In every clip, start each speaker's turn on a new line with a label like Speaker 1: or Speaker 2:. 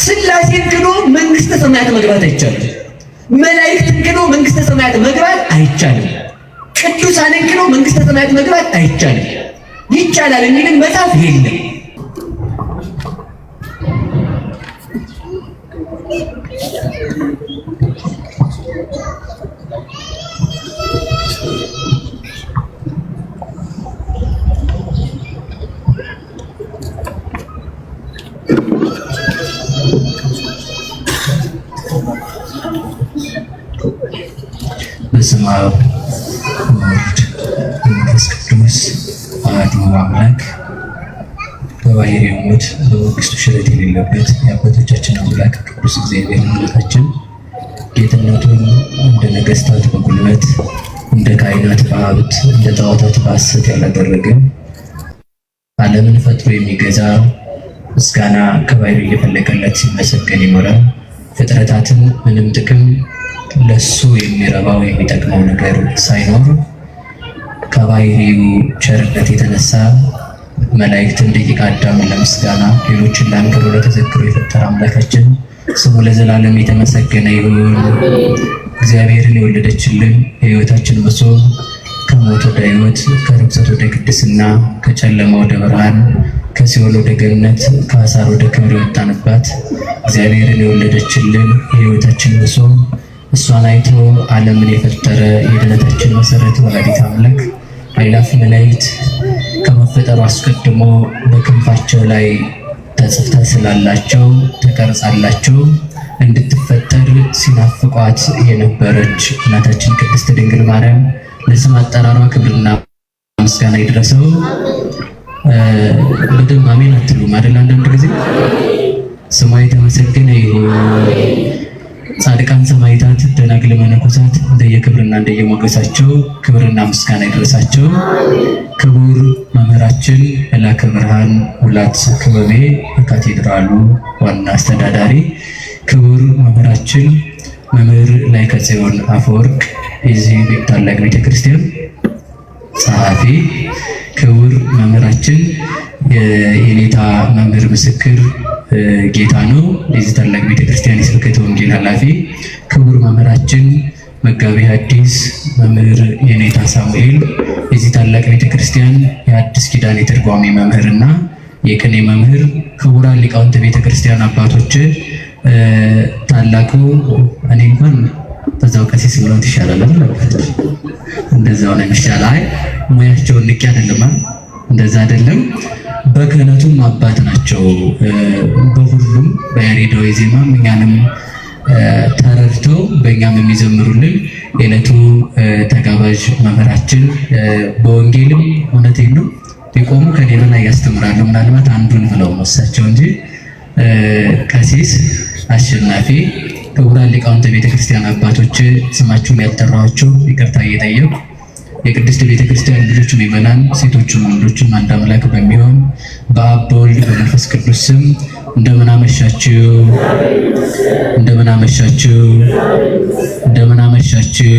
Speaker 1: ሥላሴን ክዶ መንግስተ ሰማያት መግባት አይቻልም። መላእክትን ክዶ መንግስተ ሰማያት መግባት አይቻልም። ቅዱሳንን ክዶ መንግስተ ሰማያት መግባት አይቻልም። ይቻላል የሚልን መጽሐፍ የለም። በስመ አብ ወወልድ ወመንፈስ ቅዱስ አሐዱ አምላክ። በባሕርይ ሞት በመንግሥቱ ሽረት የሌለበት የአባቶቻችን አምላክ ቅዱስ እግዚአብሔር አምላካችን ጌትነቱን እንደ ነገሥታት በጉልበት እንደ ካህናት በሀብት እንደ ጣዖታት በሐሰት ያላደረገ ዓለምን ፈጥሮ የሚገዛ ምስጋና ከባሕርይ እየፈለቀለት ሲመሰገን ይኖራል። ፍጥረታትን ምንም ጥቅም ለሱ የሚረባው የሚጠቅመው ነገር ሳይኖር ከባሕርዩ ቸርነት የተነሳ መላእክትን ደቂቀ አዳምን ለምስጋና ሌሎችን ለአንክሮ ለተዘክሮ የፈጠረ አምላካችን ስሙ ለዘላለም የተመሰገነ ይሁን። እግዚአብሔርን የወለደችልን የሕይወታችን መሶብ ከሞት ወደ ሕይወት ከርኩሰት ወደ ቅድስና ከጨለማ ወደ ብርሃን ከሲኦል ወደ ገነት ከአሳር ወደ ክብር የወጣንባት እግዚአብሔርን የወለደችልን የሕይወታችን መሶብ እሷን አይቶ ዓለምን የፈጠረ የድነታችን መሰረት ወላዲተ አምላክ አእላፍ መላእክት ከመፈጠሩ አስቀድሞ በክንፋቸው ላይ ተጽፍታ ስላላቸው ተቀርጻላቸው እንድትፈጠር ሲናፍቋት የነበረች እናታችን ቅድስት ድንግል ማርያም ለስም አጠራሯ ክብርና ምስጋና ይድረሰው። በደንብ አሜን አትሉም አይደል? አንዳንድ ጊዜ ስሟ የተመሰገነ ይሁን። ጻድቃን ሰማዕታት፣ ደናግል መነኮሳት እንደየክብርና እንደየሞገሳቸው ክብርና ምስጋና ይድረሳቸው። ክቡር መምህራችን መላከ ብርሃን ሙላት ክበቤ የካቴድራሉ ዋና አስተዳዳሪ፣ ክቡር መምህራችን መምህር ላይከ ጽዮን አፈወርቅ የዚህ ታላቅ ቤተክርስቲያን ጸሐፊ፣ ክቡር መምህራችን የኔታ መምህር ምስክር ጌታ ነው የዚህ ታላቅ ቤተክርስቲያን የስብከተ ወንጌል ኃላፊ፣ ክቡር መምህራችን መጋቤ ሐዲስ መምህር የኔታ ሳሙኤል የዚህ ታላቅ ቤተክርስቲያን የአዲስ ኪዳን የትርጓሜ መምህርና የቅኔ መምህር፣ ክቡራን ሊቃውንተ ቤተክርስቲያን አባቶች፣ ታላቁ እኔ እንኳን በዛው ቀሲስ ብለው ይሻላል አይደል? እንደዛው ነው የሚሻለው። ሙያቸውን ንቄ አይደለም፣ እንደዛ አይደለም። በክህነቱም አባት ናቸው። በሁሉም በያሬዳዊ ዜማም እኛንም ተረድተው በእኛም የሚዘምሩልን የዕለቱ ተጋባዥ መምህራችን፣ በወንጌልም እውነቴን ነው ሊቆሙ ከኔ በላይ ያስተምራሉ። ምናልባት አንዱን ብለው መሳቸው እንጂ ቀሲስ አሸናፊ፣ ክቡራን ሊቃውንተ ቤተክርስቲያን አባቶች ስማችሁን ያልጠራኋችሁ ይቅርታ እየጠየቁ የቅድስት ቤተክርስቲያን ልጆች ምእመናን፣ ሴቶችም ወንዶችም አንድ አምላክ በሚሆን በአብ በወልድ በመንፈስ ቅዱስ ስም እንደምን አመሻችሁ፣ እንደምን አመሻችሁ፣ እንደምን አመሻችሁ።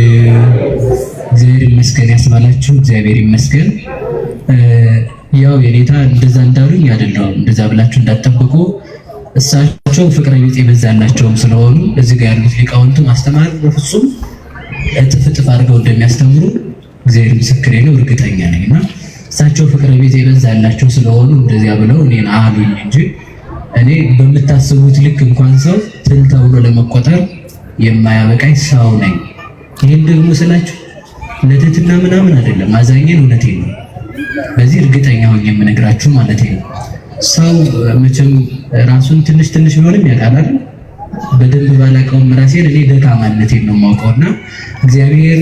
Speaker 1: እግዚአብሔር ይመስገን ያስባላችሁ። እግዚአብሔር ይመስገን። ያው የኔታ እንደዛ እንዳሉኝ አይደለም፣ እንደዛ ብላችሁ እንዳትጠብቁ። እሳቸው ፍቅረ ቢጽ የበዛላቸውም ስለሆኑ እዚህ ጋር ያሉት ሊቃውንቱ ማስተማር በፍጹም እጥፍ እጥፍ አድርገው እንደሚያስተምሩ እግዚአብሔር ምስክሬ ነው፣ እርግጠኛ ነኝ። እና እሳቸው ፍቅረ ቢጽ የበዛላቸው ስለሆኑ እንደዚያ ብለው እኔን አሉኝ እንጂ እኔ በምታስቡት ልክ እንኳን ሰው ትል ተብሎ ለመቆጠር የማያበቃኝ ሰው ነኝ። ይሄን ደግሞ ስላችሁ ለትህትና ምናምን አይደለም፣ አዛኝን እውነቴን ነው። በዚህ እርግጠኛ ሆኜ የምነግራችሁ ማለት ነው። ሰው መቼም ራሱን ትንሽ ትንሽ ቢሆንም ያውቃል። በደንብ ባላውቀውም ራሴን እኔ ደካማነቴን ነው የማውቀውና እግዚአብሔር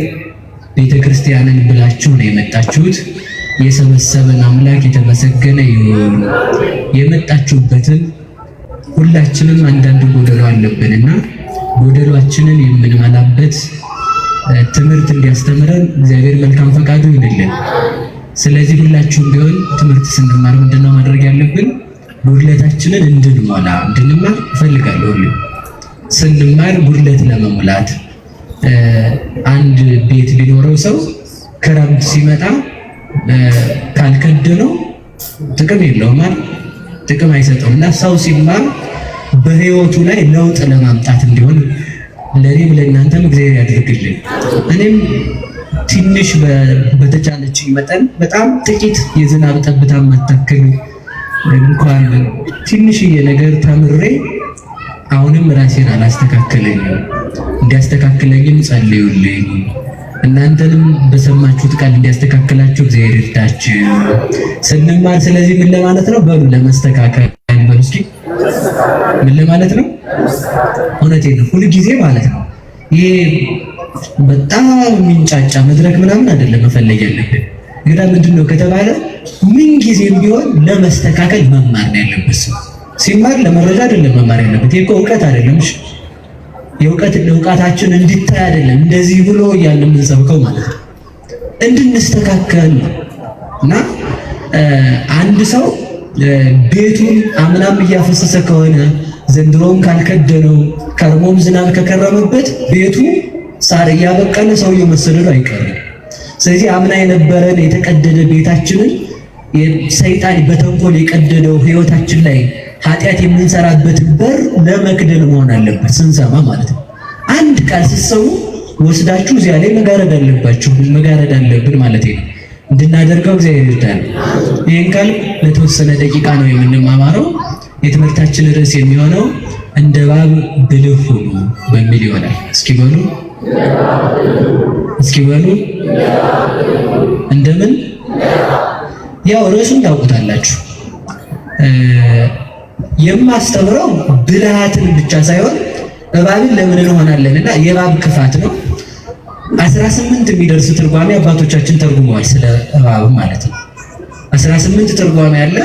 Speaker 1: ቤተክርስቲያንን ብላችሁ ነው የመጣችሁት። የሰበሰበን አምላክ የተመሰገነ ይሁን። የመጣችሁበትን ሁላችንም አንዳንድ ጎደሎ አለብንና ጎደሏችንን የምንመላበት ትምህርት እንዲያስተምረን እግዚአብሔር መልካም ፈቃዱ ይሁንልን። ስለዚህ ሁላችሁም ቢሆን ትምህርት ስንማር ምንድነው ማድረግ ያለብን? ጉድለታችንን እንድንማር እፈልጋለሁ። ሁሉ ስንማር ጉድለት ለመሙላት አንድ ቤት ቢኖረው ሰው ክረምት ሲመጣ ካልከደነው ጥቅም የለውም፣ ጥቅም አይሰጠውም። እና ሰው ሲማር በህይወቱ ላይ ለውጥ ለማምጣት እንዲሆን ለኔም ለእናንተም እግዚአብሔር ያድርግልን። እኔም ትንሽ በተቻለችኝ መጠን በጣም ጥቂት የዝናብ ጠብታ ማታከል እንኳን ትንሽዬ ነገር ተምሬ አሁንም ራሴን አላስተካከለኝም። እንዲያስተካክለኝም ጸልዩልኝ። እናንተንም በሰማችሁት ቃል እንዲያስተካክላችሁ እግዚአብሔር ይርዳችሁ። ስንማር ስለዚህ ምን ለማለት ነው? በሉ ለመስተካከል በሉ እስኪ ምን ለማለት ነው? እውነቴን ነው፣ ሁሉ ጊዜ ማለት ነው። ይሄ በጣም የሚንጫጫ መድረክ ምናምን አይደለም መፈለግ ያለብን። እንግዲህ ምንድነው ከተባለ ምን ጊዜም ቢሆን ለመስተካከል መማር ነው ያለበት ሰው። ሲማር ለመረጃ አይደለም መማር ያለበት። ይሄ እውቀት አይደለም። እሺ እውቀታችን እንዲታይ አይደለም እንደዚህ ብሎ እያልን የምንሰብከው ማለት ነው፣ እንድንስተካከል ነው። እና አንድ ሰው ቤቱን አምናም እያፈሰሰ ከሆነ ዘንድሮም ካልከደነው ከርሞም ዝናብ ከከረመበት ቤቱ ሳር እያበቀለ ሰውየው መሰደዱ አይቀርም። ስለዚህ አምና የነበረን የተቀደደ ቤታችንን ሰይጣን በተንኮል የቀደደው ህይወታችን ላይ ኃጢአት የምንሰራበት በር ለመክደን መሆን አለበት። ስንሰማ ማለት ነው። አንድ ቃል ስትሰሙ ወስዳችሁ እዚያ ላይ መጋረድ አለባችሁ፣ መጋረድ አለብን ማለት ነው። እንድናደርገው እግዚአብሔር ይርዳል። ይህን ቃል ለተወሰነ ደቂቃ ነው የምንማማረው። የትምህርታችን ርዕስ የሚሆነው እንደ እባብ ብልህ ሁኑ በሚል ይሆናል። እስኪ በሉ እንደምን ያው ርዕሱን ታውቁታላችሁ። የማስተምረው ብልሃትን ብቻ ሳይሆን እባብን ለምን እንሆናለንና የእባብ ክፋት ነው። 18 የሚደርስ ትርጓሜ አባቶቻችን ተርጉመዋል ስለ እባብ ማለት ነው። 18 ትርጓሜ አለ።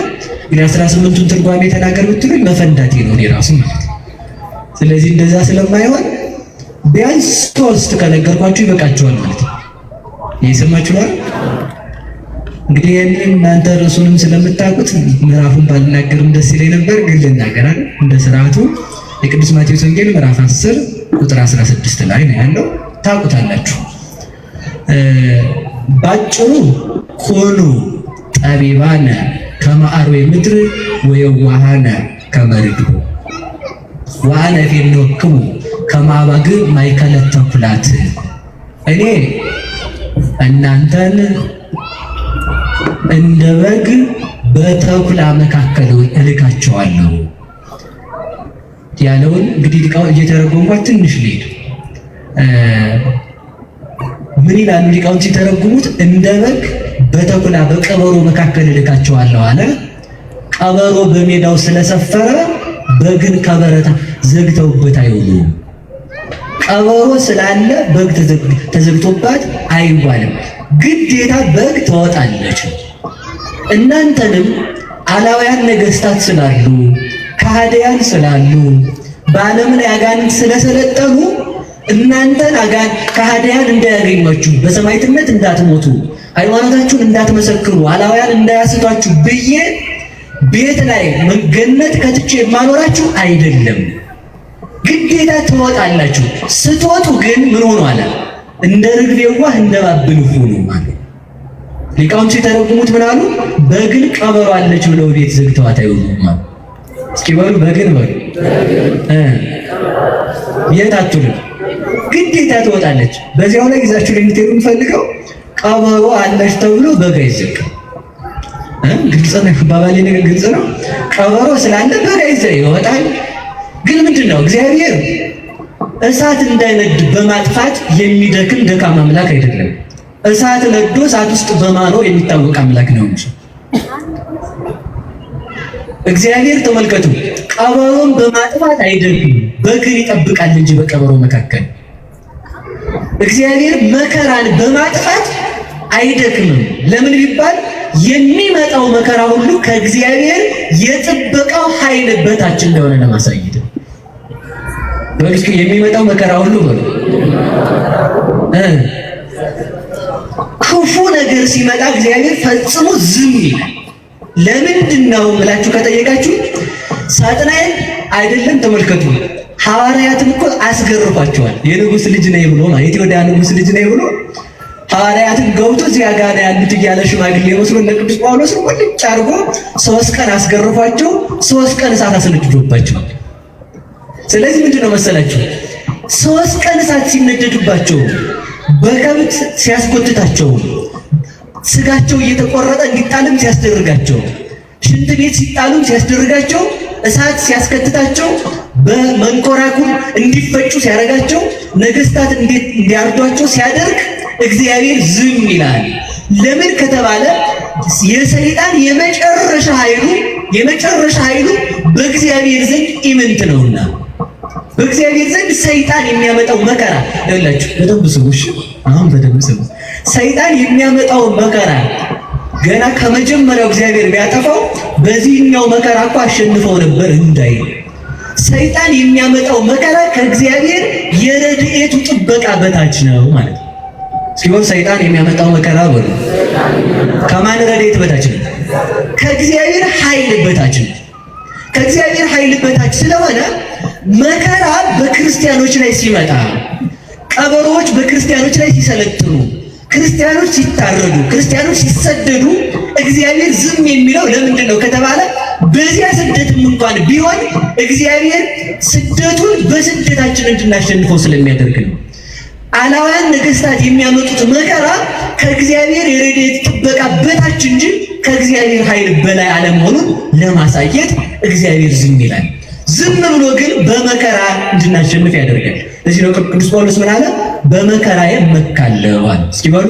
Speaker 1: እንግዲህ 18ቱን ትርጓሜ ተናገር ብትሉኝ መፈንዳቴ ነው እራሱ ማለት ነው። ስለዚህ እንደዛ ስለማይሆን ቢያንስ 3 ከነገርኳችሁ ይበቃችኋል ማለት ነው። እየሰማችሁ ነው። እንግዲህ እናንተ ርዕሱንም ስለምታውቁት ምዕራፉን ባልናገርም ደስ ይለኝ ነበር፣ ግን ልናገራለሁ እንደ ስርዓቱ። የቅዱስ ማቴዎስ ወንጌል ምዕራፍ 10 ቁጥር 16 ላይ ነው ያለው። ታውቁታላችሁ። ባጭሩ ኩኑ ጠቢባነ ከመ አርዌ ምድር ወየዋሃነ ከመ ርግብ ወአነ እፌንወክሙ ከመ አባግዕ ማእከለ ተኵላት። እኔ እናንተን እንደ በግ በተኩላ መካከል እልካቸዋለሁ ያለውን እንግዲህ እየተረጎምኳት ትንሽ ልሂድ። ምን ይላሉ ሊቃውንት ሲተረጉሙት? እንደ በግ በተኩላ በቀበሮ መካከል እልካቸዋለሁ አለ። ቀበሮ በሜዳው ስለሰፈረ በግን ከበረታ ዘግተውበት አይውሉም። ቀበሮ ስላለ በግ ተዘግቶባት አይዋልም። ግዴታ በግ ትወጣለች። እናንተንም አላውያን ነገስታት ስላሉ ከሃዲያን ስላሉ በዓለም ላይ አጋንንት ስለሰለጠኑ እናንተን ከሃዲያን እንዳያገኟችሁ፣ በሰማዕትነት እንዳትሞቱ፣ ሃይማኖታችሁን እንዳትመሰክሩ፣ አላውያን እንዳያስቷችሁ ብዬ ቤት ላይ ገነት ከትቼ የማኖራችሁ አይደለም። ግዴታ ትወጣላችሁ። ስትወጡ ግን ምን ሆኖ አለ? እንደ ርግብ የዋህ እንደ እባብ ብልህ ሁኑ ማለት። ሊቃውንት ሲተረጉሙት ምን አሉ? በግን ቀበሮ አለች ብለው ቤት ዘግተዋት አይውሉም ማለት። እስኪ በሉ በግን በሉ የት አትሉም? ግዴታ ትወጣለች። በዚያው ላይ ይዛችሁ ልትሄዱ የምፈልገው ቀበሮ አለች ተብሎ በግ አይዘጋም። ግልጽ ነው። ባባሌ ነገር ግልጽ ነው። ቀበሮ ስላለ በግ ይወጣል። ግን ምንድነው እግዚአብሔር እሳት እንዳይነድ በማጥፋት የሚደክም ደካማ አምላክ አይደለም። እሳት ነዶ እሳት ውስጥ በማኖር የሚታወቅ አምላክ ነው እንጂ እግዚአብሔር ተመልከቱ፣ ቀበሮን በማጥፋት አይደክም፣ በግን ይጠብቃል እንጂ በቀበሮ መካከል። እግዚአብሔር መከራን በማጥፋት አይደክምም። ለምን ቢባል የሚመጣው መከራ ሁሉ ከእግዚአብሔር የጥበቃው ኃይል በታች እንደሆነ ለማሳየት ነው። በልክ የሚመጣው መከራ ሁሉ ክፉ ነገር ሲመጣ እግዚአብሔር ፈጽሞ ዝም ይላል። ለምንድን ነው ብላችሁ ከጠየቃችሁ ሳጥናኤል አይደለም ተመልከቱ፣ ሐዋርያትን እኮ አስገርፏቸዋል። የንጉሥ ልጅ ነኝ ብሎ ማለት የወዳ ንጉሥ ልጅ ነኝ ብሎ ሐዋርያትን ገብቶ እዚያ ጋር ያሉት እያለ ሽማግሌ መስሎ እነ ቅዱስ ጳውሎስ ቁልጭ አድርጎ 3 ቀን አስገርፏቸው 3 ቀን እሳት አስነድዶባቸው ስለዚህ ምንድነው መሰላችሁ 3 ቀን እሳት ሲነደድባቸው በከብት ሲያስቆጥታቸው ስጋቸው እየተቆረጠ እንዲጣልም ሲያስደርጋቸው ሽንት ቤት ሲጣሉም ሲያስደርጋቸው እሳት ሲያስከትታቸው በመንኮራኩር እንዲፈጩ ሲያረጋቸው ነገስታት እንዲያርዷቸው ሲያደርግ እግዚአብሔር ዝም ይላል። ለምን ከተባለ የሰይጣን የመጨረሻ ኃይሉ በእግዚአብሔር ዘንድ ኢምንት ነውና። በእግዚአብሔር ዘንድ ሰይጣን የሚያመጣው መከራ ይላችሁ በደንብ ስሙሽ። አሁን በደንብ ስሙ። ሰይጣን የሚያመጣው መከራ ገና ከመጀመሪያው እግዚአብሔር ቢያጠፋው በዚህኛው መከራ እኮ አሸንፈው ነበር እንዳይ። ሰይጣን የሚያመጣው መከራ ከእግዚአብሔር የረድኤቱ ጥበቃ በታች ነው ማለት ነው። ሲሆን ሰይጣን የሚያመጣው መከራ ወደ ከማን ረድኤት በታች ነው? ከእግዚአብሔር ኃይል በታች ነው። ከእግዚአብሔር ኃይል በታች ስለሆነ መከራ በክርስቲያኖች ላይ ሲመጣ፣ ቀበሮች በክርስቲያኖች ላይ ሲሰለጥኑ፣ ክርስቲያኖች ሲታረዱ፣ ክርስቲያኖች ሲሰደዱ እግዚአብሔር ዝም የሚለው ለምንድን ነው ከተባለ በዚያ ስደትም እንኳን ቢሆን እግዚአብሔር ስደቱን በስደታችን እንድናሸንፈው ስለሚያደርግ ነው። አላውያን ነገስታት የሚያመጡት መከራ ከእግዚአብሔር የረድኤት ጥበቃ በታች እንጂ ከእግዚአብሔር ኃይል በላይ አለመሆኑን ለማሳየት እግዚአብሔር ዝም ይላል። ዝም ብሎ ግን በመከራ እንድናሸንፍ ያደርጋል። ለዚህ ነው ቅዱስ ጳውሎስ ምን አለ? በመከራዬ እመካለሁ አለ። እስኪ በሉ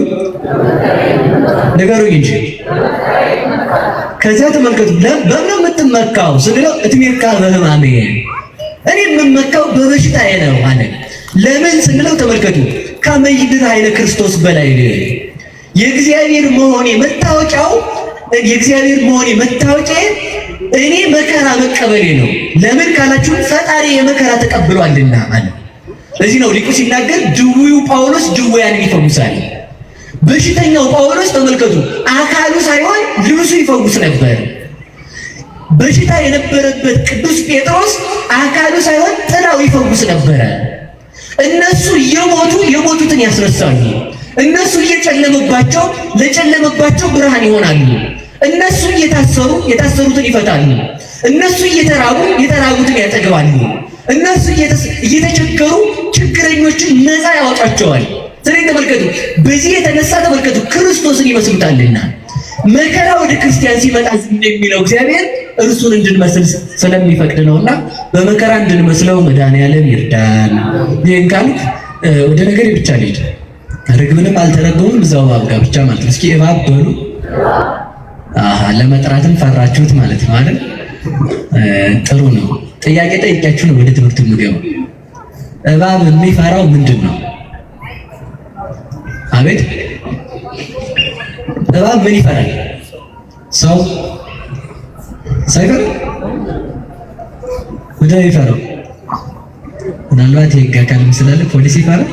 Speaker 1: ንገሩኝ እንጂ። ከዚያ ተመልከቱ። በምን የምትመካው ስንለው እትሜካ በሕማሜ፣ እኔ የምመካው በበሽታዬ ነው አለ። ለምን ስንለው ተመልከቱ። ከመይድር ኃይለ ክርስቶስ በላይ የእግዚአብሔር መሆኔ መታወቂያው እኔ መከራ መቀበሌ ነው። ለምን ካላችሁ ፈጣሪ የመከራ ተቀብሏልና አለ። ለዚህ ነው ሊቁ ሲናገር ድውዩ ጳውሎስ ድውያንን ይፈውሳል። በሽተኛው ጳውሎስ ተመልከቱ አካሉ ሳይሆን ልብሱ ይፈውስ ነበር። በሽታ የነበረበት ቅዱስ ጴጥሮስ አካሉ ሳይሆን ጥላው ይፈውስ ነበረ። እነሱ እየሞቱ የሞቱትን ያስነሳሉ። እነሱ እየጨለመባቸው ለጨለመባቸው ብርሃን ይሆናሉ። እነሱ እየታሰሩ የታሰሩትን ይፈታሉ። እነሱ እየተራቡ የተራቡትን ያጠግባሉ። እነሱ እየተቸገሩ ችግረኞችን ነፃ ያወጣቸዋል። ስለዚህ ተመልከቱ፣ በዚህ የተነሳ ተመልከቱ ክርስቶስን ይመስሉታልና መከራ ወደ ክርስቲያን ሲመጣ ዝም የሚለው እግዚአብሔር እርሱን እንድንመስል ስለሚፈቅድ ነውና በመከራ እንድንመስለው መድኃኔዓለም ይርዳን። ይህን ካልኩ ወደ ነገሬ ብቻ ልሂድ። ርግብንም አልተረገሙም እዛው እባብ ጋር ብቻ ማለት ነው። እስኪ እባብ በሉ። ለመጥራትም ፈራችሁት ማለት ነው አይደል? ጥሩ ነው። ጥያቄ ጠይቂያችሁ ነው ወደ ትምህርቱ የምገባው። እባብ የሚፈራው ምንድን ነው? አቤት፣ እባብ ምን ይፈራል? ሰው ሳይፈራ ወደ ይፈራው። ምናልባት የህግ አካልም ስላለ ፖሊስ ይፈራል።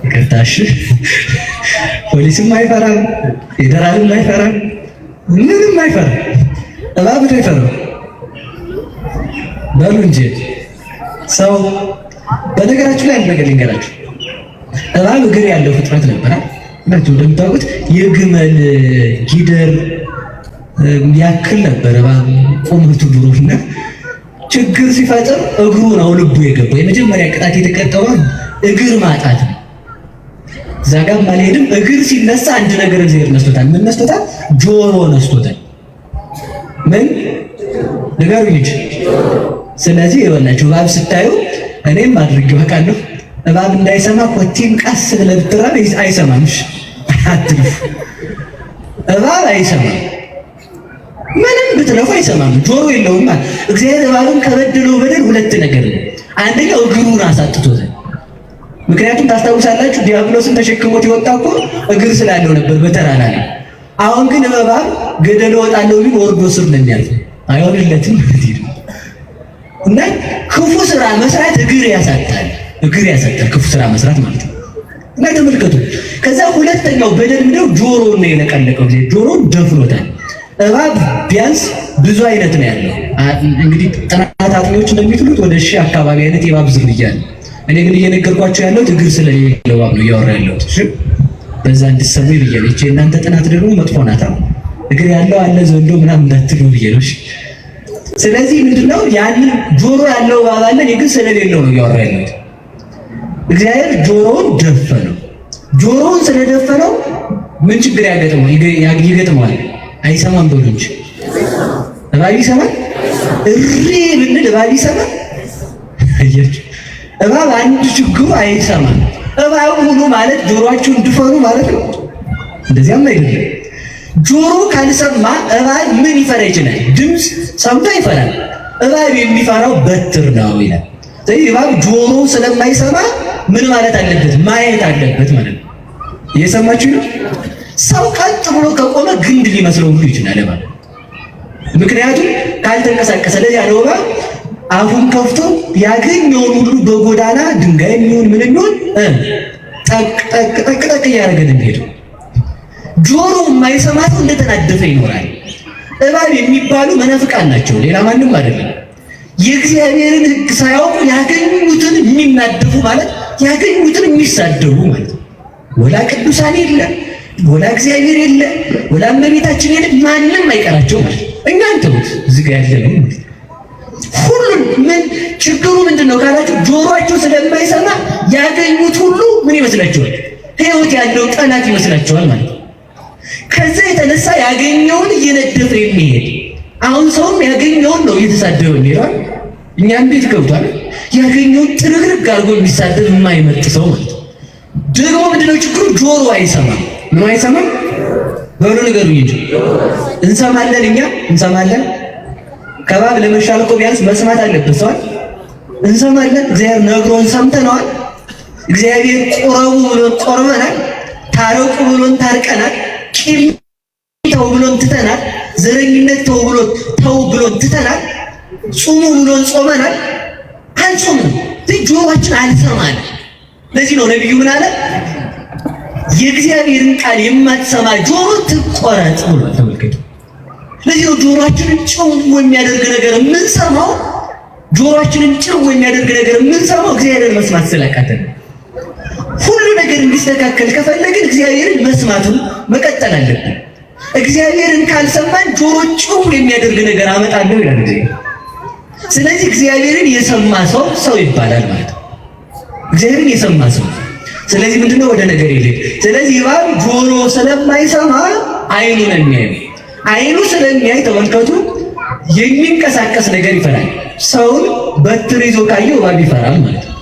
Speaker 1: ይቅርታሽ፣ ፖሊስም አይፈራም፣ ፌደራልም አይፈራም፣ ምንም አይፈራም። እባብ ነው ይፈራው። በሉ እንጂ ሰው። በነገራችሁ ላይ አንድ ነገር ልንገራችሁ። እባብ እግር ያለው ፍጥረት ነበር አይደል? እንደምታውቁት የግመል ጊደር ያክል ነበር እባብ ቁመቱ ድሮና ችግር ሲፈጥር እግሩ ነው ልቡ የገባው። የመጀመሪያ ቅጣት የተቀጣው እግር ማጣት ነው። ዛጋም አልሄድም። እግር ሲነሳ አንድ ነገር እግዚአብሔር ነስቶታል። ምን ነስቶታል? ጆሮ ነስቶታል። ምን ንገሩኝ እንጂ። ስለዚህ ይኸውላችሁ እባብ ስታዩ እኔም አድርጌው አውቃለሁ። እባብ እንዳይሰማ ኮቴም ቀስ ብለህ ብትራብ አይሰማም። እሺ አትልፍ። እባብ አይሰማም፣ ምንም ብትለፉ አይሰማም። ጆሮ የለውም። እግዚአብሔር እባብን ከበደለው በደል ሁለት ነገር ነው። አንደኛው እግሩን አሳጥቶታል። ምክንያቱም ታስታውሳላችሁ ዲያብሎስን ተሸክሞት የወጣ እኮ እግር ስላለው ነበር በተራራ ላይ። አሁን ግን እባብ ገደል እወጣለሁ ቢል ወርዶ ስር ነው የሚያልፈው። አይሆንለትም ማለት ነው። እና ክፉ ስራ መስራት እግር ያሳጣል። ክፉ ስራ መስራት ማለት ነው። እና ተመልከቱ፣ ከዛ ሁለተኛው በደል ምንድነው? ጆሮውን ነው የነቀለቀው። ጆሮውን ደፍኖታል። እባብ ቢያንስ ብዙ አይነት ነው ያለው። እንግዲህ ጥናት አጥኚዎች እንደሚሉት ወደ 1000 አካባቢ አይነት የእባብ ዝርያ አለ። እኔ ግን እየነገርኳቸው ያለሁት እግር ስለሌለው እባብ ነው እያወራ ያለሁት። እሺ በዛ እንድትሰሙ ብዬ ነው። እናንተ ጥናት ደግሞ መጥፎ ናት። እግር ያለው አለ ዘንዶ ምናምን እንዳትሉ ብዬ ነው። እሺ ስለዚህ ምንድነው ያንን ጆሮ ያለው እባብ አለ፣ እኔ ግን ስለሌለው ነው እያወራ ያለሁት። እግዚአብሔር ጆሮውን ደፈነው። ጆሮውን ስለደፈነው ምን ችግር ይገጥመዋል? አይሰማም በሉ እንጂ እባብ ይሰማል? እሪ ብንል እባብ ይሰማል? እባብ አንድ ችግሩ አይሰማም። እባብ ሁሉ ማለት ጆሮአችሁን ድፈኑ ማለት ነው? እንደዚያም አይደለም። ጆሮ ካልሰማ እባብ ምን ይፈራ ይችላል? ድምፅ ሰምቶ ይፈራል። እባብ የሚፈራው በትር ነው ይላል። ስለዚህ እባብ ጆሮ ስለማይሰማ ምን ማለት አለበት? ማየት አለበት ማለት ነው። እየሰማችሁ ነው? ሰው ቀጥ ብሎ ከቆመ ግንድ ሊመስለው ሁሉ ይችላል እባብ፣ ምክንያቱም ካልተንቀሳቀሰ። ለዚያ ነው እባብ አፉን ከፍቶ ያገኘውን ሁሉ በጎዳና ድንጋይ የሚሆን ምን የሚሆን ጠቅ እያደረገ እንደሄደ። ጆሮ የማይሰማ ሰው እንደተናደፈ ይኖራል። እባብ የሚባሉ መናፍቃን ናቸው፣ ሌላ ማንም አይደለም። የእግዚአብሔርን ሕግ ሳያውቁ ያገኙትን የሚናደፉ ማለት ያገኙትን የሚሳደቡ ማለት ነው። ወላ ቅዱሳን የለ፣ ወላ እግዚአብሔር የለ፣ ወላ እመቤታችን የለ፣ ማንም አይቀራቸው ማለት ነው። እኛን ተውት፣ እዚህ ጋር ያለ ነው ማለት ሁሉን። ምን ችግሩ ምንድነው ካላችሁ ጆሮአቸው ስለማይሰማ ያገኙት ሁሉ ምን ይመስላችኋል? ሕይወት ያለው ጠላት ይመስላችኋል ማለት ነው። ከዛ የተነሳ ያገኘውን እየነደፈ የሚሄድ አሁን ሰውም ያገኘውን ነው እየተሳደበ የሚሄደው። እኛም ቤት ገብቷል ያገኘውን ጥርግርግ አድርጎ የሚሳደብ የማይመጥ ሰው ማለት ነው። ደግሞ ምንድነው ችግሩ? ጆሮ አይሰማም። ምን አይሰማም? በሉ ንገሩኝ እንጂ እንሰማለን፣ እኛ እንሰማለን። ከባብ ለመሻል እኮ ቢያንስ መስማት አለበት ሰው። እንሰማለን። እግዚአብሔር ነግሮን ሰምተነዋል። እግዚአብሔር ቁረቡ ብሎን ቆርበናል። ታረቁ ብሎን ታርቀናል። ቂም ተው ብሎን ትተናል። ዘረኝነት ተው ብሎን ትተናል። ጹሙ ብሎን ጾመናል። አንጾምም። ጆሮአችን አልሰማል። ለዚህ ነው ነብዩ ምን አለ? የእግዚአብሔርን ቃል የማትሰማ ጆሮ ትቆረጥ ብሎ ተመልከቱ። ለዚህ ነው ጆሮአችንን ጭው የሚያደርግ ነገር የምንሰማው። ጆሮአችንን ጭው የሚያደርግ ነገር የምንሰማው እግዚአብሔርን መስማት ስላቃተን። ሁሉ ነገር እንዲስተካከል ከፈለግን እግዚአብሔርን መስማቱን መቀጠል አለብን። እግዚአብሔርን ካልሰማን ጆሮ ጭው የሚያደርግ ነገር አመጣለሁ ይላል እግዚአብሔር። ስለዚህ እግዚአብሔርን የሰማ ሰው ይባላል ማለት ነው። እግዚአብሔርን የሰማ ሰው። ስለዚህ ምንድነው ወደ ነገር ይልቅ። ስለዚህ እባብ ጆሮ ስለማይሰማ አይኑ ነው የሚያየው። አይኑ ስለሚያይ ተመልከቱ፣ የሚንቀሳቀስ ነገር ይፈራል። ሰውን በትር ይዞ ካየው እባብ ይፈራል ማለት ነው።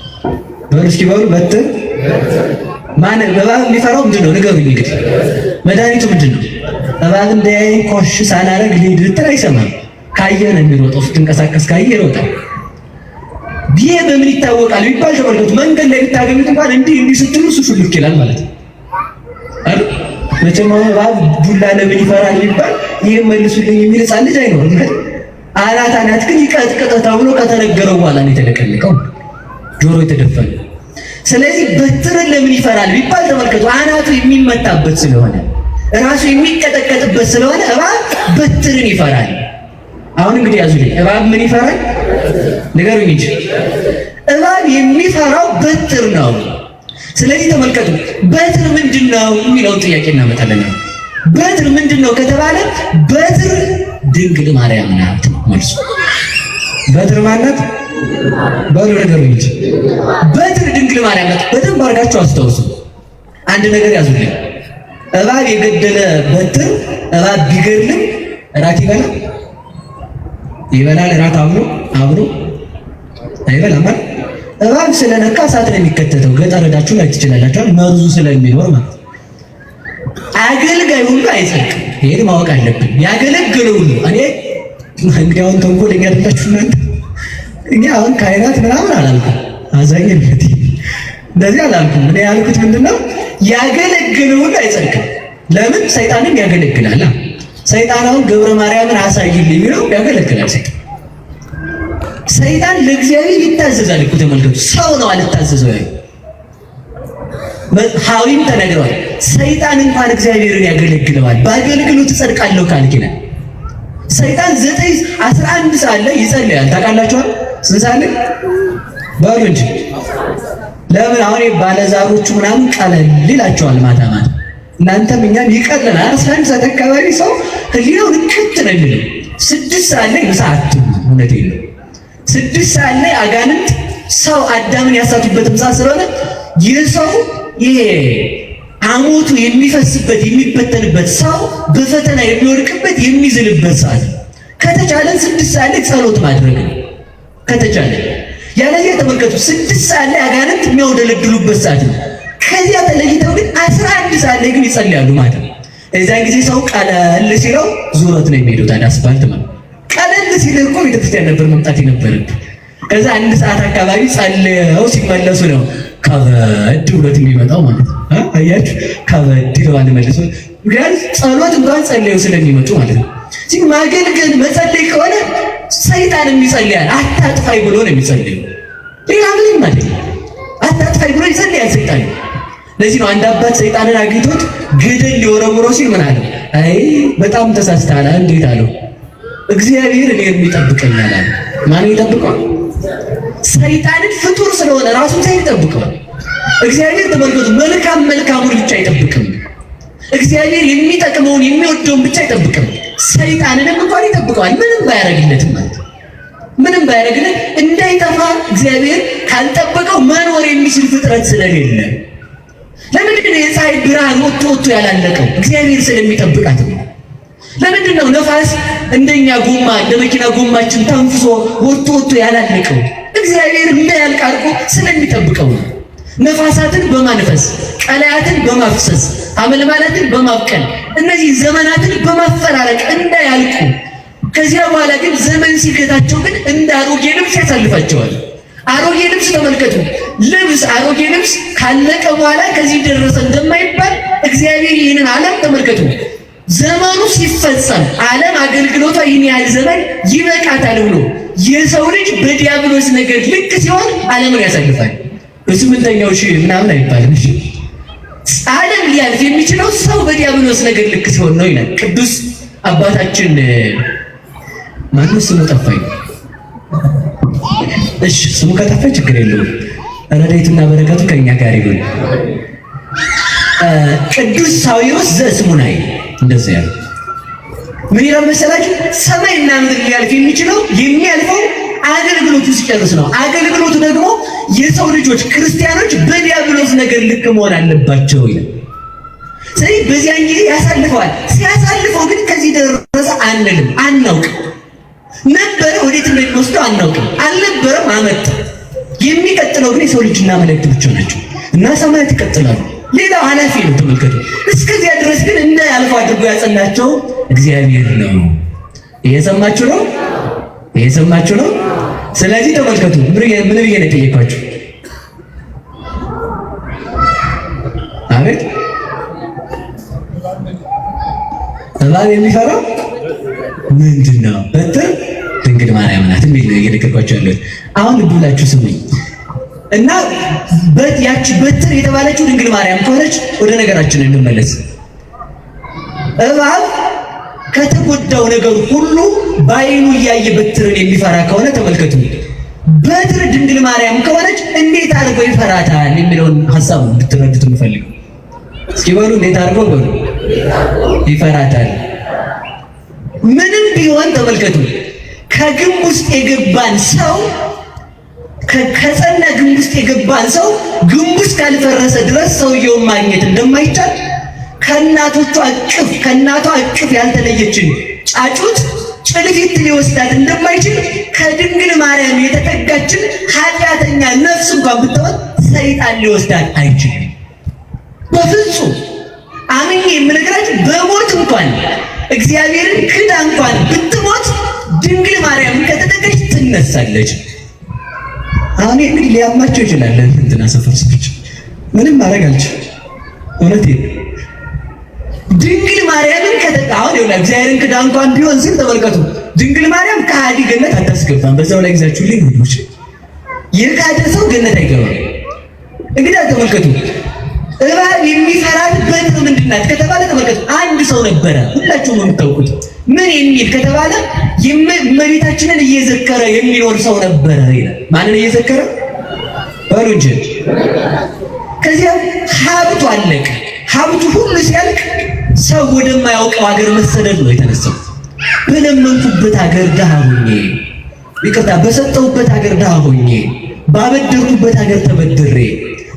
Speaker 1: በሉ እስኪ በሉ በትር ማን እባብ የሚፈራው ምንድነው? ንገሩኝ እንግዲህ። መድኃኒቱ ምንድነው? እባብ እንዳያይ ኮሽ ሳላረግ ልሂድ ብትል አይሰማም። ካየ ነው የሚሮጠው። ስትንቀሳቀስ ካየ ይሮጣል። ይሄ በምን ይታወቃል ቢባል ተመልከቱ፣ መንገድ ላይ ብታገኙት እንኳን እንዲህ ስትሉ እሱ ሹልክ ይላል ማለት ነው አይደል? መቼም እባብ ዱላ ለምን ይፈራል ቢባል ይሄን መልሱልኝ የሚል ሕፃን ልጅ አይኖርም። አናት ግን ይቀጥቅጥ ተብሎ ከተነገረው በኋላ ነው የተለቀለቀው፣ ጆሮ የተደፈነ። ስለዚህ በትርን ለምን ይፈራል ቢባል ተመልከቱ፣ አናቱ የሚመታበት ስለሆነ ራሱ የሚቀጠቀጥበት ስለሆነ እባብ በትርን ይፈራል። አሁን እንግዲህ ያዙልኝ፣ እባብ ምን ይፈራል? ንገሩኝ እንጂ። እባብ የሚፈራው በትር ነው። ስለዚህ ተመልከቱ፣ በትር ምንድነው የሚለውን ጥያቄ እናመጣለን። በትር ምንድነው ከተባለ በትር ድንግል ማርያም ናት መልሱ። በትር ማለት በሉ ንገሩኝ እንጂ። በትር ድንግል ማርያም ናት። በደንብ አድርጋችሁ አስታውሱ። አንድ ነገር ያዙልኝ። እባብ የገደለ በትር እባብ ቢገድልም እራት ይበላል። እራት አብሮ አይበላም። እባብ ስለነካ እሳት ነው የሚከተተው። ገጠር ሄዳችሁ ላይ ትችላላችሁ፣ መርዙ ስለሚኖር ማለት። አገልጋይ ሁሉ አይጸድቅም። ይሄን ማወቅ አለብን። ያገለገለው ሁሉ እኔ እንግዲህ አሁን ተንኮለኛ አይደላችሁ እናንተ። እኛ አሁን ካህናት ምናምን አላልኩም፣ አዛኝነት እንደዚህ አላልኩም። እኔ ያልኩት ምንድነው ያገለገለው ሁሉ አይጸድቅም። ለምን? ሰይጣንም ያገለግላል። ሰይጣን አሁን ገብረ ማርያምን አሳይልኝ የሚለው ያገለግላል። ሰይጣን ለእግዚአብሔር ይታዘዛል እኮ ተመልከቱ። ሰው ነው አልታዘዘው ያለው ሐዊም ተነግሯል። ሰይጣን እንኳን እግዚአብሔርን ያገለግለዋል። በአገልግሎት ትጸድቃለሁ ካልኪና ሰይጣን 9:11 ሰዓት ላይ ይጸልያል። ታውቃላችኋል? ስንት ሰዓት ላይ በሉ እንጂ። ለምን? አሁን ባለዛሮቹ ምናምን ቀለል ይላቸዋል ማታ ማታ። እናንተም እኛም ይቀጥለናል። 11 ሰዓት አካባቢ ሰው ህሊናው ንክት ነው የሚለው። 6 ሰዓት ላይ ምሳ አትብሉ። እውነቴን ነው። 6 ሰዓት ላይ አጋንንት ሰው አዳምን ያሳቱበትም ሰዓት ስለሆነ የሰው ይሄ አሞቱ የሚፈስበት የሚበተንበት ሰው በፈተና የሚወድቅበት የሚዝልበት ሰዓት ከተቻለን 6 ሰዓት ላይ ጸሎት ማድረግ ነው። ከተቻለ ያለዚያ ተመልከቱ 6 ሰዓት ላይ አጋንንት የሚያወደለድሉበት ሰዓት ነው። ከዚያ ተለይተው ግን 11 ሰዓት ላይ ግን ይጸልያሉ ማለት ነው። እዛን ጊዜ ሰው ቀለል ሲለው ዙረት ነው የሚሄዱት። አስፋልት ማለት ቀለል ሲል እኮ ቤተክርስቲያን ነበር መምጣት የነበረብህ። ከዛ 1 ሰዓት አካባቢ ጸልየው ሲመለሱ ነው ከበድ ብሎት የሚመጣው ማለት ነው። አያችሁ ከበድ ይለዋል መልሶ ቢያንስ ጸሎት እንኳን ጸልየው ስለሚመጡ ማለት ነው። ማገልገል መጸለይ ከሆነ ሰይጣን የሚጸልያል አታጥፋይ ብሎ ነው የሚጸልየው። ሌላ ምንም ማለት አታጥፋይ ብሎ ይጸልያል ሰይጣን። ለዚህ ነው አንድ አባት ሰይጣንን አግኝቶት ገደል ሊወረውረው ሲል ምን አለ? አይ በጣም ተሳስተሃል። እንዴት አለው? እግዚአብሔር እኔን ይጠብቀኛል አለ። ማን ይጠብቀዋል? ሰይጣንን ፍጡር ስለሆነ ራሱን ሳይጠብቀዋል። እግዚአብሔር ተመልከቱ መልካሙን ብቻ አይጠብቅም። እግዚአብሔር የሚጠቅመውን የሚወደውን ብቻ አይጠብቅም። ሰይጣንንም እንኳን ይጠብቀዋል። ምንም ባያረግለትም ማለት ምንም ባያረግለት እንዳይጠፋ እግዚአብሔር ካልጠበቀው መኖር የሚችል ፍጥረት ስለሌለ ለምንድን ነው የፀሐይ ብርሃን ወጥቶ ያላለቀው? እግዚአብሔር ስለሚጠብቃት ነው። ለምንድን ነው ነፋስ እንደኛ ጎማ እንደ መኪና ጎማችን ተንፍሶ ወጥቶ ያላለቀው? እግዚአብሔር እንዳያልቅ አድርጎ ስለሚጠብቀው ነው። ነፋሳትን በማንፈስ ቀላያትን በማፍሰስ አመልማላትን በማብቀል እነዚህ ዘመናትን በማፈራረቅ እንዳያልቁ ከዚያ በኋላ ግን ዘመን ሲገታቸው ግን እንደ አሮጌ ልብስ ያሳልፋቸዋል። አሮጌ ልብስ ተመልከቱ። አሮጌ ልብስ ካለቀ በኋላ ከዚህ ደረሰ እንደማይባል እግዚአብሔር ይህንን ዓለም ተመልከቱ። ዘመኑ ሲፈጸም ዓለም አገልግሎቷ ይህን ያህል ዘመን ይበቃታል ብሎ የሰው ልጅ በዲያብሎስ ነገር ልክ ሲሆን ዓለምን ያሳልፋል። በ8ኛው ሺህ ምናምን አይባልም። እሺ ዓለም ሊያልፍ የሚችለው ሰው በዲያብሎስ ነገር ልክ ሲሆን ነው ይላል ቅዱስ አባታችን ማነው ስሙ ጠፋኝ። እሺ ስሙ ከጠፋ ችግር የለውም። ረድኤቱና በረከቱ ከኛ ጋር ይሁን። ቅዱስ ሳዊሮስ ዘስሙናይ እንደዚህ ያለ ምን ይላል መሰላችሁ? ሰማይና ምድር ሊያልፍ የሚችለው የሚያልፈው አገልግሎቱ ሲጨርስ ነው። አገልግሎቱ ደግሞ የሰው ልጆች ክርስቲያኖች በዲያብሎስ ነገር ልክ መሆን አለባቸው ይላል። ስለዚህ በዚያን ጊዜ ያሳልፈዋል። ሲያሳልፈው ግን ከዚህ ደረሰ አንልም፣ አናውቅም። ነበረ ወዴት እንደሚወስደው አናውቅም። አልነበረም አመጣ። የሚቀጥለው ግን የሰው ልጅና መላእክት ብቻ ናቸው እና ሰማያት ይቀጥላሉ። ሌላው ኃላፊ ነው። ተመልከቱ። እስከዚያ ድረስ ግን እንዳያልፉ አድርጎ ያጸናቸው እግዚአብሔር ነው። እየሰማችሁ ነው? እየሰማችሁ ነው? ስለዚህ ተመልከቱ። ምን ብዬ ነው የጠየኳችሁ? አቤት እባብ የሚፈራው ምንድን ነው? በትር ድንግል ማርያም ናት የሚል ነው እየነገርኳችሁ ያለሁት። አሁን ልብ ብላችሁ ስሙኝ እና ያቺ በትር የተባለችው ድንግል ማርያም ከሆነች ወደ ነገራችን እንመለስ። እባብ ከተጎዳው ነገር ሁሉ በዓይኑ እያየ በትርን የሚፈራ ከሆነ ተመልከቱ። በትር ድንግል ማርያም ከሆነች እንዴት አድርጎ ይፈራታል የሚለውን ሐሳብ እንድትረዱት የምፈልገው። እስኪ በሉ እንዴት አድርጎ በሉ ይፈራታል። ምንም ቢሆን ተመልከቱ። ከግንብ ውስጥ የገባን ሰው ከጸና ግንብ ውስጥ የገባን ሰው ግንብ ውስጥ ካልፈረሰ ድረስ ሰውየውን ማግኘት እንደማይቻል ከእናቷ እቅፍ ያልተለየችን ጫጩት ጭልፊት ሊወስዳት እንደማይችል ከድንግል ማርያም የተጠጋችን ኃጢአተኛ ነፍስ እንኳን ብትሆን ሰይጣን ሊወስዳት አይችልም። በፍጹም አምኜ የምነግራችሁ በሞት እንኳን እግዚአብሔርን ክዳ እንኳን ብትሞት ድንግል ማርያም ከተጠጋች ትነሳለች። አሁን እንግዲህ ሊያማቸው ይችላል። እንትና ሰፈር ሰዎች ምንም ማድረግ አልችልም። እውነቴን ድንግል ማርያምን አሁን ይኸውልህ እግዚአብሔርን ክዳ እንኳን ቢሆን ሲል ተመልከቱ። ድንግል ማርያም ከሃዲ ገነት አታስገባም። በዛው ላይ ይዛችሁ ልኝ ሁሉሽ የካደ ሰው ገነት አይገባም። እንግዲህ ተመልከቱ። እባብ የሚፈራት በትር ምንድን ናት ከተባለ ተመልከቱ። አንድ ሰው ነበረ፣ ሁላችሁም የምታውቁት ምን የሚል ከተባለ እመቤታችንን እየዘከረ የሚኖር ሰው ነበረ ይላል። ማንን እየዘከረ ባሉ እንጂ። ከዚያ ሀብቱ አለቀ። ሀብቱ ሁሉ ሲያልቅ ሰው ወደማያውቀው ሀገር መሰደድ ነው የተነሳው። በለመንኩበት ሀገር ድሃ ሆኜ ይቅርታ በሰጠሁበት ሀገር ድሃ ሆኜ ባበደርኩበት ሀገር ተበድሬ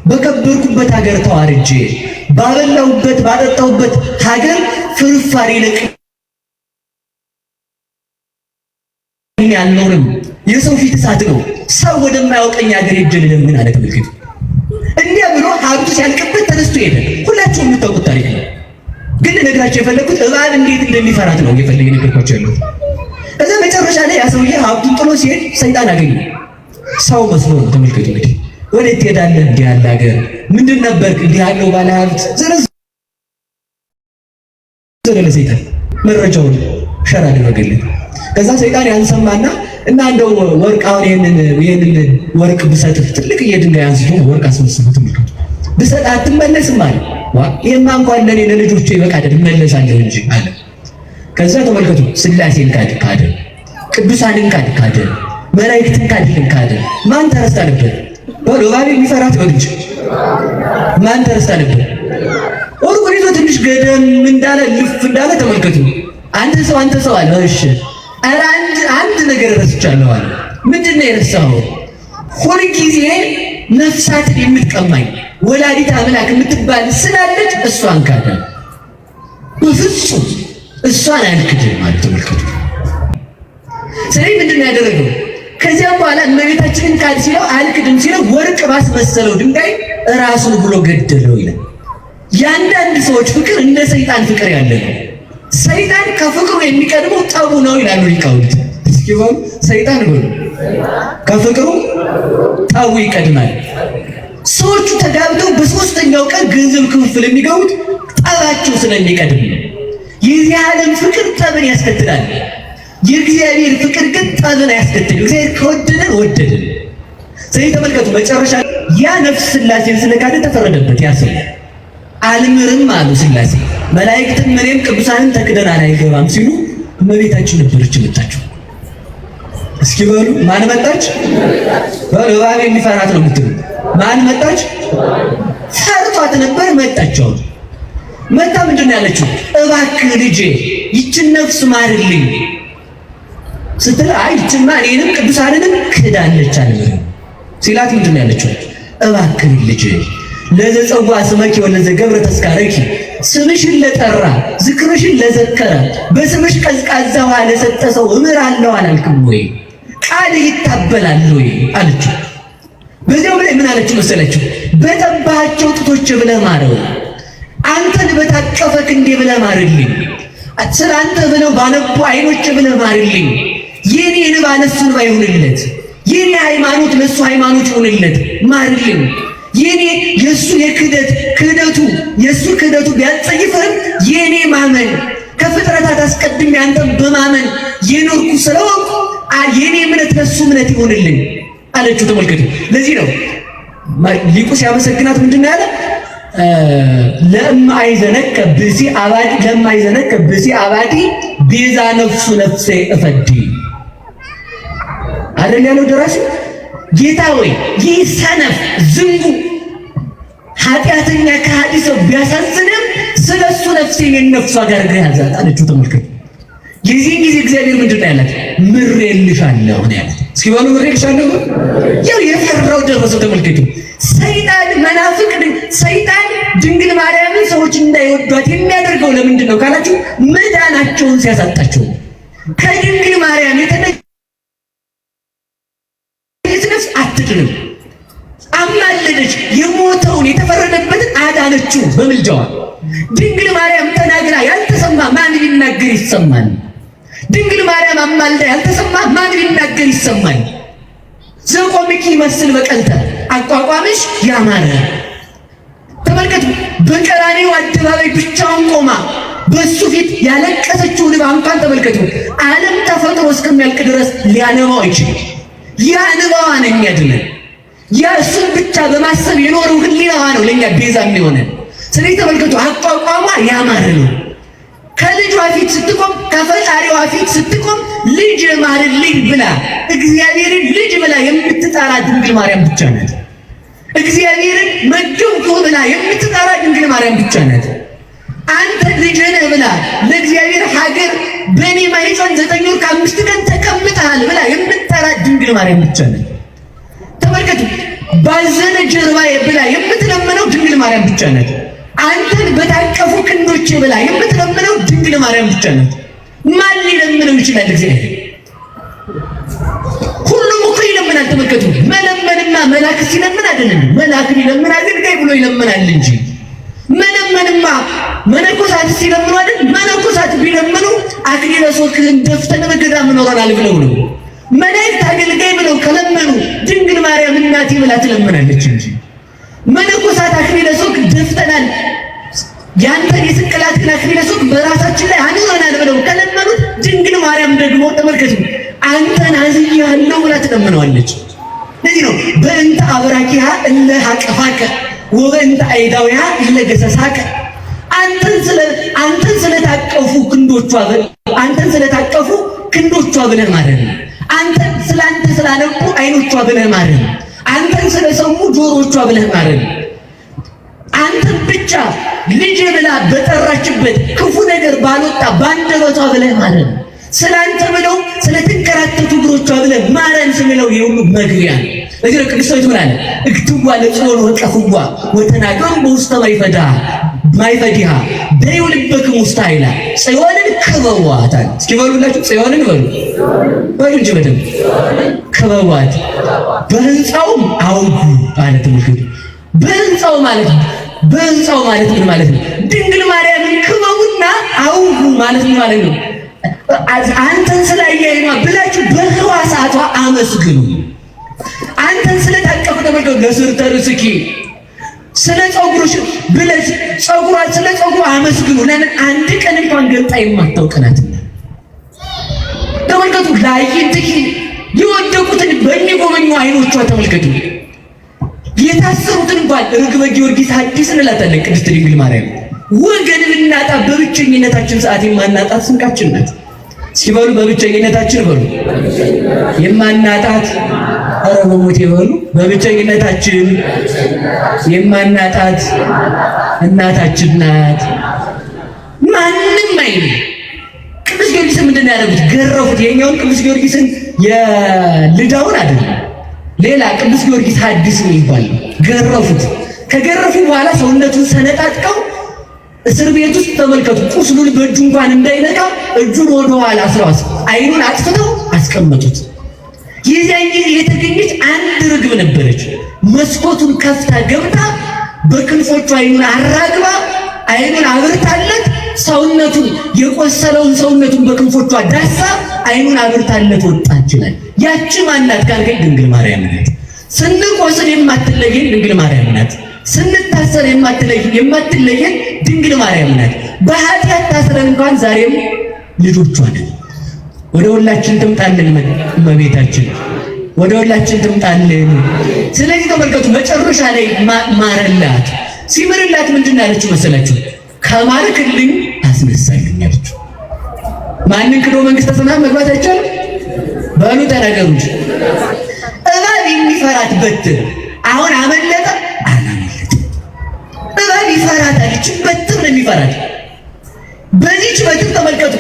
Speaker 1: በከበርኩበት ሀገር ተዋርጄ ባበላሁበት ባጠጣሁበት ሀገር ፍርፋሪ ለቅ ያልኖርም የሰው ፊት እሳት ነው። ሰው ወደማያውቀኝ ሀገር ሄጄ ልለምን አለ። ተመልከቱ። እንዲያ ብሎ ሀብቱ ሲያልቅበት ተነስቶ ሄደ። ሁላችሁም የምታውቁት ታሪክ ነው። ግን ነግራቸው የፈለኩት እባብ እንዴት እንደሚፈራት ነው እየፈለገ ነገርኳቸው ያለሁት። ከዛ መጨረሻ ላይ ያ ሰውዬ ሀብቱን ጥሎ ሲሄድ ሰይጣን አገኘ። ሰው መስሎ ነው። ተመልከቱ እንግዲህ ወዴት ትሄዳለህ? እንዲህ ያለ ሀገር ምንድን ነበርክ? እንዲህ ያለው ባለ ሀብት ዘረለ ሰይጣን መረጃውን ሸር አደረገለት። ከዛ ሰይጣን ያንሰማና እና እንደው ወርቅ አሁን ይሄንን ወርቅ ብሰጥህ ትልቅ የድንጋይ አንስቶ ወርቅ አስመስሎ ተመልከቱ ብሰጥ አትመለስም አለ። ይሄማ እንኳን ለኔ ለልጆቼ ይበቃል እመለሳለሁ እንጂ አለ። ከዛ ተመልከቱ ስላሴን ካደ፣ ቅዱሳንን ካደ፣ መላእክትን ካደ። ማን ተረስታ ነበር? እባብ የሚፈራት በግጭ ማን ተረስታ ነበር? ወርቁን ይዞ ትንሽ ገደም እንዳለ ልፍ እንዳለ ተመልከቱ። አንተ ሰው አለ። እሺ ኧረ አንድ ነገር ረስቻለሁ አለ። ምንድን ነው የረሳኸው? ሁልጊዜ ነፍሳትን የምትቀማኝ ወላዲተ አምላክ የምትባል ስላለች እሷን ካደ። በፍጹም እሷን አልክድም ማለት ተመልከቱ። ስለዚህ ምንድን ነው ያደረገው? ከዚያም በኋላ እመቤታችንን ካድ ሲለው አልክድም ሲለው ወርቅ ባስመሰለው ድንጋይ ራሱን ብሎ ገደለው ይላል። የአንዳንድ ሰዎች ፍቅር እንደ ሰይጣን ፍቅር ያለ ነው። ሰይጣን ከፍቅሩ የሚቀድመው ጠቡ ነው ይላሉ ሊቃውንት። እስኪ በሉ ሰይጣን በሉ ከፍቅሩ ጠቡ ይቀድማል። ሰዎቹ ተጋብተው በሶስተኛው ቀን ገንዘብ ክፍፍል የሚገቡት ጠባቸው ስለሚቀድም ነው። የዚህ ዓለም ፍቅር ጠብን ያስከትላል። የእግዚአብሔር ፍቅር ግን ጠብን አያስከትልም። እግዚአብሔር ከወደደን ወደደን። ስለዚህ ተመልከቱ መጨረሻ ያ ነፍስ ስላሴን ስለካደ ተፈረደበት። ያ ሰው አልምርም አሉ ስላሴ። መላእክትን እኔም ቅዱሳንን ተክደናል አይገባም ሲሉ እመቤታችን ነበረች የመጣችው። እስኪ በሉ ማን መጣች? በሉ እባብ የሚፈራት ነው የምትሉ ማን መጣች? ፈርቷት ነበር መጣችው። መጣ ምንድን ነው ያለችው? እባክህ ልጄ ይችን ነፍስ ማርልኝ ስትል አይ ይችማ እኔንም ቅዱሳንንም ክዳለች አልምርም ሲላት ምንድን ነው ያለችው? እባክህ ልጄ ለዘጸዋ ስመኪ ወለዘ ገብረ ተስካረኪ ስምሽን ለጠራ ዝክርሽን ለዘከረ በስምሽ ቀዝቃዛ ውሃ ለሰጠ ሰው እምራለሁ አላልክም ወይ? ቃል ይታበላል ወይ አለችው። በዚያው ላይ ምን አለችው መሰለችው? በጠባቸው ጡቶች ብለህ ማረው፣ አንተን በታቀፈ ክንዴ ብለህ ማርልኝ፣ ስለ አንተ ብለው ባነቡ አይኖች ብለህ ማርልኝ። የኔ እንባ ለእሱ እንባ ይሁንለት፣ የኔ ሃይማኖት ለእሱ ሃይማኖት ይሁንለት፣ ማርልኝ። የኔ የእሱ የእሱ ክህደቱ ቢያጸይፍህም የኔ ማመን ከፍጥረታት አስቀድሜ አንተን በማመን የኖርኩ ስለሆንኩ የኔ እምነት ለእሱ እምነት ይሆንልኝ አለችው። ተመልከቱ። ለዚህ ነው ሊቁ ሲያመሰግናት ምንድን ነው ያለ? ለማይዘነከ ብእሲ አባዲ ቤዛ ነፍሱ ነፍሴ እፈዲ አይደል ያለው ደራሲ። ጌታ ወይ ይህ ሰነፍ ዝንጉ ኃጢአተኛ ከሃዲ ሰው ቢያሳዝንም ስለሱ ነፍሴን የነፍሷ ጋር ያዛት አለችው። ተመልከቱ። የዚህን ጊዜ እግዚአብሔር ምንድን ነው ያላት? ምሬልሻለሁ ነው ያላት። እስኪ በሉ ምሬልሻለሁ። ያው የፈራው ደረሰው። ተመልከቱ። ሰይጣን መናፍቅ ሰይጣን ድንግል ማርያምን ሰዎች እንዳይወዷት የሚያደርገው ለምንድን ነው ካላችሁ መዳናቸውን ሲያሳጣቸው። ከድንግል ማርያም የተለየች ነፍስ አትድንም። አማለደች። የሞተውን የተፈረደበትን አዳነችው በምልጃዋ። ድንግል ማርያም ተናግራ ያልተሰማ ማን ቢናገር ይሰማል? ድንግል ማርያም አማልዳ ያልተሰማ ማን ቢናገር ይሰማል? ዘቆምኪ ይመስል በቀልተ አቋቋምሽ ያማረ። ተመልከቱ። በቀራንዮ አደባባይ ብቻውን ቆማ በሱ ፊት ያለቀሰችው እንባ እንኳን ተመልከቱ። ዓለም ተፈጥሮ እስከሚያልቅ ድረስ ሊያነባው አይችልም። ያ እንባዋ ነው የሚያድነን። ያ እሱን ብቻ በማሰብ የኖረው ህሊናዋ ነው ለእኛ ቤዛ የሚሆነን። ስለዚህ ተመልከቱ። አቋቋሟ ያማረ ነው። ከልጇ ፊት ስትቆም ከፈጣሪዋ ፊት ስትቆም ልጅ ማርልኝ ብላ እግዚአብሔርን ልጅ ብላ የምትጠራ ድንግል ማርያም ብቻ ናት። እግዚአብሔርን መድንኩ ብላ የምትጠራ ድንግል ማርያም ብቻ ናት። አንተ ልጅ ነህ ብላ ለእግዚአብሔር ሀገር በእኔ ማኅፀን 9 ወር ከ5 ቀን ተቀምጠሃል ብላ የምትጠራት ድንግል ማርያም ብቻ ነች። ተመልከቱ፣ ባዘነ ጀርባዬ ብላ የምትለምነው ድንግል ማርያም ብቻ ነች። አንተን በታቀፉ ክንዶቼ ብላ የምትለምነው ድንግል ማርያም ብቻ ነች። ማን ሊለምነው ይችላል? እግዚአብሔር ሁሉም እኮ ይለምናል። ተመልከቱ፣ መለመንና መልአክ ሲለምን አይደለም። መልአክ ሊለምን አገልጋይ ብሎ ይለምናል እንጂ መለመንማ መነኮሳት ሲለምኑ አይደል? መነኮሳት ቢለምኑ አክሊለ ሦክህን ደፍተን በገዳም እኖረናል ብለው ነው። መላእክት አገልጋይ ብለው ከለመኑ ድንግል ማርያም እናቴ ብላ ትለምናለች እንጂ መነኮሳት አክሊለ ሦክ ደፍተናል ያንተን የስቅላትን አክሊለ ሦክ በራሳችን ላይ አኑረናል ብለው ከለመኑት ድንግል ማርያም ደግሞ ተመልከቱ አንተን አዝያለሁ ብላ ትለምነዋለች። ለዚህ ነው በእንተ አብራኪሃ እለ ሀቀፋከ ወበእንተ አይዳዊሃ እለ ገሰሳከ አንተን ስለታቀፉ ክንዶቿ ብለህ ማለት ነው። አንተን ስላነቁ አይኖቿ ብለህ ማለት ነው። አንተን ስለሰሙ ጆሮቿ ብለህ ማለት ነው። አንተን ብቻ ልጅ ብላ በጠራችበት ክፉ ነገር ባልወጣ ባንደበቷ ብለህ ማለት ነው። ስላንተ ብለው ስለተንከራተቱ እግሮቿ ብለህ ማረን ስንለው የሁሉ መግቢያ ነው። እዚህ ቅዱስ ዳዊት ምን አለ? እክትዋ ለጽዮን ወቀፍዋ ወተናገሩ በውስተ ማይፈዲሃ በይው ልበክሙ ውስተ ኃይላ ጽዮንን ክበቧታል። እስኪ በሉላችሁ ጽዮንን በሉ እንጂ በደንብ ክበቧት፣ በህንፃውም አውጉ ማለት ነው። በህንፃው ማለት ምን ማለት ነው? ድንግል ማርያምን ክበቡና አውጉ ማለት ምን ማለት ነው? አንተን ስላየህ ብላችሁ በህዋሳቷ አመስግኑ። አንተን ስለታቀፉ ተመልከቱ። ለስርተ ርእስኪ ስለ ፀጉርሽ ብለሽ ስለ ፀጉሩ አመስግኑ። ለምን አንድ ቀን እንኳን ገልጣ የማታውቅ ናትና። ተመልከቱ። ለአዕይንትኪ የወደቁትን በሚጎበኙ አይኖቿ ተመልከቱ። የታሰሩትን እንኳን ርግበ ጊዮርጊስ ሐዲስ እንላታለን ቅድስት ድንግል ማርያም። ወገን ብናጣ በብቸኝነታችን ሰዓት የማናጣት ስንቃችን ናት። ሲበሉ በብቸኝነታችን በሉ የማናጣት ኧረ በሞቴ በሉ በብቸኝነታችን የማናጣት እናታችን ናት። ማንም አይልም። ቅዱስ ጊዮርጊስን ምንድን ነው ያደረጉት? ገረፉት። የኛውን ቅዱስ ጊዮርጊስን የልዳውን አይደለም ሌላ ቅዱስ ጊዮርጊስ ሐዲስ የሚባል ገረፉት። ከገረፉ በኋላ ሰውነቱን ሰነጣጥቀው እስር ቤት ውስጥ ተመልከቱ። ቁስሉን በእጁ እንኳን እንዳይነካ እጁን ወደ ኋላ አስረው አይኑን አጥፍተው አስቀመጡት። የዚያን ጊዜ የተገኘች አንድ ርግብ ነበረች። መስኮቱን ከፍታ ገብታ በክንፎቹ አይኑን አራግባ አይኑን አብርታለት ሰውነቱን የቆሰለውን ሰውነቱን በክንፎቿ ዳሳ አይኑን አብርታለት ወጣች ይላል። ያቺ ማናት ካልከኝ ድንግል ማርያም ናት። ስንቆስል የማትለየን ድንግል ማርያም ናት። ስንታሰር የማትለየን ድንግል ማርያም ናት። በኃጢአት ታስረን እንኳን ዛሬም ልጆቿ ነን። ወደ ሁላችን ትምጣልን እመቤታችን፣ ወደ ሁላችን ትምጣልን። ስለዚህ ተመልከቱ፣ መጨረሻ ላይ ማረላት። ሲምርላት ምንድን ያለችው መሰላችሁ? ከማርክልኝ አስነሳልኝ አለችው። ማንን ክዶ መንግስተ ሰማያት መግባት አይቻልም? በሉ ተናገሩ እንጂ። እባብ የሚፈራት በትር አሁን አመለጠ አላመለጠ? እባብ ይፈራታል። ይህች በትር ነው የሚፈራት። በዚህች በትር ተመልከቱ፣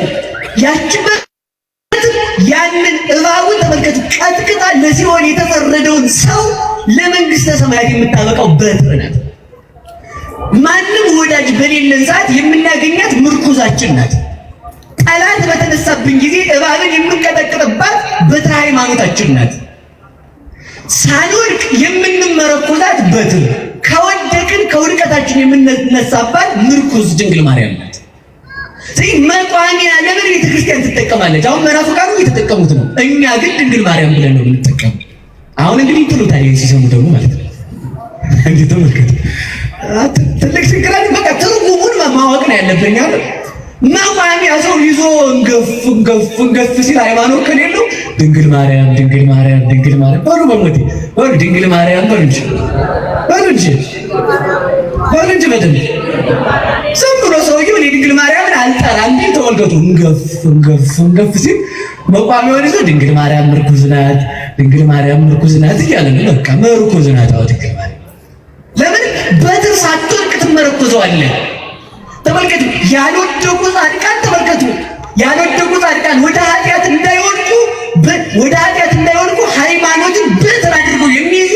Speaker 1: ያቺ በትር ያንን እባቡን ተመልከቱ፣ ቀጥቅጣ ለሲኦል የተፈረደውን ሰው ለመንግስተ ሰማያት የምታበቃው በትር ናት። ማንም ወዳጅ በሌለን ሰዓት የምናገኛት ምርኩዛችን ናት። ጠላት በተነሳብን ጊዜ እባብን የምንቀጠቅጥባት በትረ ሃይማኖታችን ናት። ሳንወድቅ የምንመረኮዛት በትር፣ ከወደቅን ከውድቀታችን የምንነሳባት ምርኩዝ ድንግል ማርያም ናት። ስለዚህ መቋሚያ ለምን ቤተክርስቲያን ትጠቀማለች? አሁን መናፍቃኑ እየተጠቀሙት ነው። እኛ ግን ድንግል ማርያም ብለን ነው የምንጠቀሙ። አሁን እንግዲህ ጥሉ ታዲያ ሲሰሙ ደግሞ ማለት ነው እንዴ ተመልከቱ። ትልቅ ችግር አለ። በቃ ትርጉሙን ማወቅ ነው ያለብኝ። መቋሚያ ሰው ይዞ እንገፍ ሲል ሃይማኖት ከሌለው ድንግል ማርያም በሉ በሞቴ በሉ ድንግል ማርያም በሉ እንጂ በደንብ ዝም ብሎ ሰውዬው ድንግል ማርያምን አልጠራም እንዴ ተወልገቱ እንገፍ ሲል መቋሚያውን ይዞ ድንግል ማርያም ምርኩዝ ናት እያለ ነው። በቃ ምርኩዝ ናት። አዎ ድንግል ማርያም ለምን በትር ሳትወድቅ ትመረኮዘዋለህ? ተመልከቱ፣ ያልወደቁ ጻድቃን ተመልከቱ፣
Speaker 2: ያልወደቁ ጻድቃን ወደ ኃጢአት እንዳይወድቁ ሃይማኖትን በትር አድርገው የሚይዙ